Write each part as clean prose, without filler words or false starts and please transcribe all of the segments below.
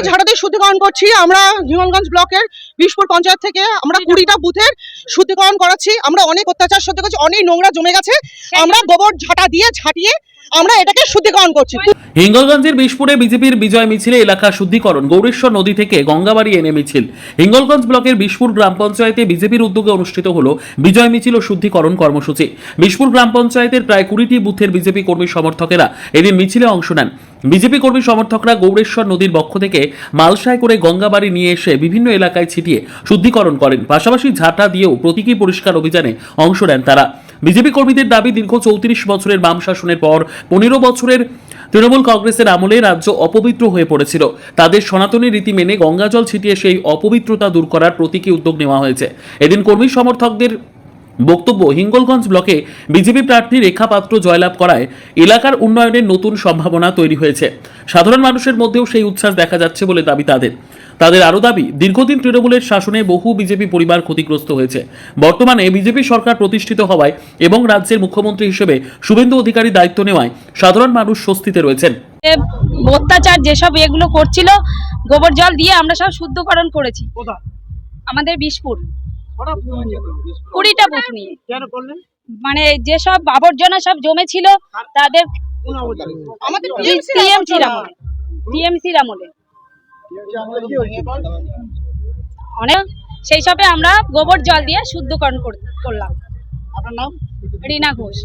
ঝাড়াতে শুদ্ধিকরণ করছি। আমরা হিঙ্গলগঞ্জ ব্লকের বিশপুর পঞ্চায়েত থেকে আমরা 20টা বুথের শুদ্ধিকরণ করাচ্ছি। আমরা অনেক অত্যাচার সহ্য করছি, অনেক নোংরা জমে গেছে। আমরা গোবর ঝাঁটা দিয়ে ঝাঁটিয়ে আমরা এটাকে শুদ্ধিকরণ করছি। হিঙ্গলগঞ্জের বিশপুরে বিজেপির বিজয় মিছিলে এলাকা শুদ্ধিকরণ, গৌরেশ্বর নদী থেকে গঙ্গাবাড়ি এনে মিছিল। হিঙ্গলগঞ্জ ব্লকের বিশপুর গ্রাম পঞ্চায়েতে বিজেপির উদ্যোগে অনুষ্ঠিত হলো বিজয় মিছিল ও শুদ্ধিকরণ কর্মসূচি। বিশপুর গ্রাম পঞ্চায়েতের প্রায় 20টি বুথের বিজেপি কর্মী সমর্থকেরা এদিন মিছিলে অংশ নেন। বিজেপি কর্মী সমর্থকরা গৌরেশ্বর নদীর বক্ষ থেকে মালসায় করে গঙ্গাবাড়ি নিয়ে এসে বিভিন্ন এলাকায় ছিটিয়ে শুদ্ধিকরণ করেন। পাশাপাশি ঝাঁটা দিয়েও প্রতীকী পরিষ্কার অভিযানে অংশ নেন তারা। বিজেপি কর্মীদের দাবি, দীর্ঘ 34 বছরের বাম শাসনের পর 15 বছরের তৃণমূল কংগ্রেসের আমলে রাজ্য অপবিত্র হয়ে পড়েছিল। তাদের সনাতনী রীতি মেনে গঙ্গাজল ছিটিয়ে সেই অপবিত্রতা দূর করার প্রতীকী উদ্যোগ নেওয়া হয়েছে। এদিন কর্মী সমর্থকদের বক্তব্য, হিঙ্গলগঞ্জ ব্লকে বিজেপি প্রার্থী রেখা পাত্র জয়লাভ করায় এলাকার উন্নয়নের নতুন সম্ভাবনা তৈরি হয়েছে। সাধারণ মানুষের মধ্যেও সেই উচ্ছ্বাস দেখা যাচ্ছে বলে দাবি তাদের আরও দাবি, দীর্ঘদিন তৃণমূলের শাসনে বহু বিজেপি পরিবার ক্ষতিগ্রস্ত হয়েছে। বর্তমানে বিজেপি সরকার প্রতিষ্ঠিত হওয়ায় এবং রাজ্যের মুখ্যমন্ত্রী হিসেবে শুভেন্দু অধিকারী দায়িত্ব নেওয়ায় সাধারণ মানুষ স্বস্তিতে রয়েছেন। অত্যাচার যেসব এগুলো করছিল, গোবর জল দিয়ে আমরা সব শুদ্ধকরণ করেছি। আমাদের বিশপুর 20টা বুথ নিয়ে, মানে যেসব আবর্জনা সব জমেছিল তাদের টিএমসির আমলে অনেক, সেই সবে আমরা গোবর জল দিয়ে শুদ্ধকরণ করলাম। আপনার নাম? রীনা ঘোষ।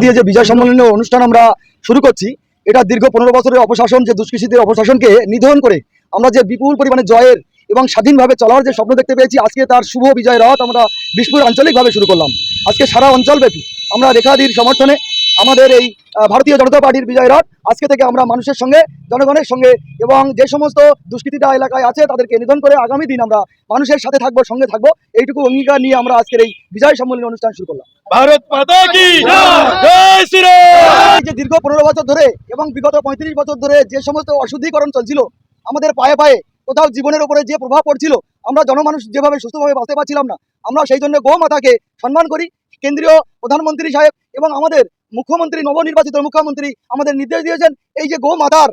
দিয়ে যে বিজয় সম্মেলনের অনুষ্ঠান আমরা শুরু করছি, এটা দীর্ঘ 15 বছরের অপশাসন, যে দুষ্কৃতীদের অপশাসনকে নিধন করে আমরা যে বিপুল পরিমাণে জয়ের এবং স্বাধীনভাবে চলার যে স্বপ্ন দেখতে পেয়েছি, আজকে তার শুভ বিজয় রথ আমরা বিশপুর আঞ্চলিকভাবে শুরু করলাম। আজকে সারা অঞ্চলব্যাপী আমরা রেখাদির সমর্থনে আমাদের এই ভারতীয় জনতা পার্টির বিজয় রথ আজকে থেকে আমরা মানুষের সঙ্গে, জনগণের সঙ্গে এবং যে সমস্ত দুষ্কৃতীরা এলাকায় আছে তাদেরকে নিধন করে আগামী দিন আমরা মানুষের সাথে থাকবো, সঙ্গে থাকবো, এইটুকু অঙ্গীকার নিয়ে আমরা আজকের এই বিজয় সম্মেলনী অনুষ্ঠান শুরু করলাম। ভারত মাতা কি জয় শ্রীরাম। যে দীর্ঘ 15 বছর ধরে এবং বিগত 35 বছর ধরে যে সমস্ত অশুদ্ধিকরণ চলছিল, আমাদের পায়ে পায়ে কোথাও জীবনের উপরে যে প্রভাব পড়ছিল, আমরা জনমানুষ যেভাবে সুস্থভাবে বাঁচতে পারছিলাম না, আমরা সেই জন্য গোমাতাকে সম্মান করি। কেন্দ্রীয় প্রধানমন্ত্রী সাহেব এবং আমাদের মুখ্যমন্ত্রী, নবনির্বাচিত মুখ্যমন্ত্রী আমাদের নির্দেশ দিয়েছেন, এই যে গোমাতার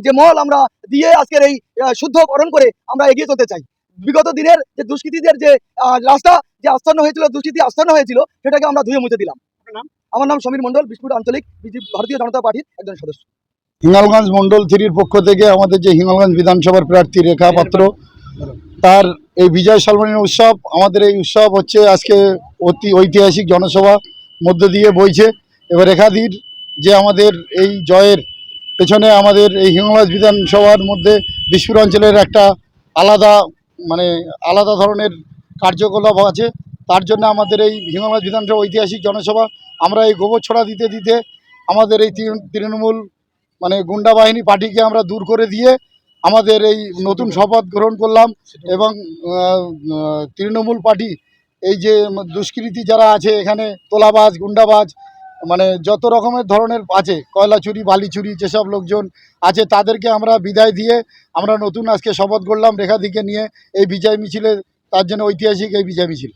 যে মল আমরা দিয়ে আজকের এই শুদ্ধকরণ করে আমরা এগিয়ে চলতে চাই। বিগত দিনের যে দুষ্কৃতীদের যে রাস্তা যে আস্থান্ন হয়েছিল, দুষ্কৃতি আস্থান্ন হয়েছিল, সেটাকে আমরা ধুয়ে মুছে দিলাম। আমার নাম সমীর মণ্ডল, বিশপুর আঞ্চলিক ভারতীয় জনতা পার্টির একজন সদস্য। হিঙ্গলগঞ্জ মন্ডল 3-র পক্ষ থেকে আমাদের যে হিঙ্গলগঞ্জ বিধানসভার প্রার্থী রেখা পাত্র, তার এই বিজয় সম্মেলনী উৎসব, আমাদের এই উৎসব হচ্ছে আজকে অতি ঐতিহাসিক জনসভা মধ্য দিয়ে বইছে। এবার রেখাদির যে আমাদের এই জয়ের পেছনে আমাদের এই হিঙ্গলগঞ্জ বিধানসভার মধ্যে বিশপুর অঞ্চলের একটা আলাদা ধরনের কার্যকলাপ আছে। তার জন্য আমাদের এই হিঙ্গলগঞ্জ বিধানসভা ঐতিহাসিক জনসভা, আমরা এই গোবর ছড়া দিতে দিতে আমাদের এই তৃণমূল গুন্ডা বাহিনী পার্টিকে আমরা দূর করে দিয়ে আমাদের এই নতুন শপথ গ্রহণ করলাম। এবং তৃণমূল পার্টি এই যে দুষ্কৃতী যারা আছে এখানে, তোলাবাজ, গুন্ডাবাজ, যত রকমের ধরনের আছে, কয়লা চুরি, বালি চুরি যেসব লোকজন আছে, তাদেরকে আমরা বিদায় দিয়ে আমরা নতুন আজকে শপথ করলাম রেখাদিকে নিয়ে এই বিজয় মিছিলে। তার জন্য ঐতিহাসিক এই বিজয় মিছিল।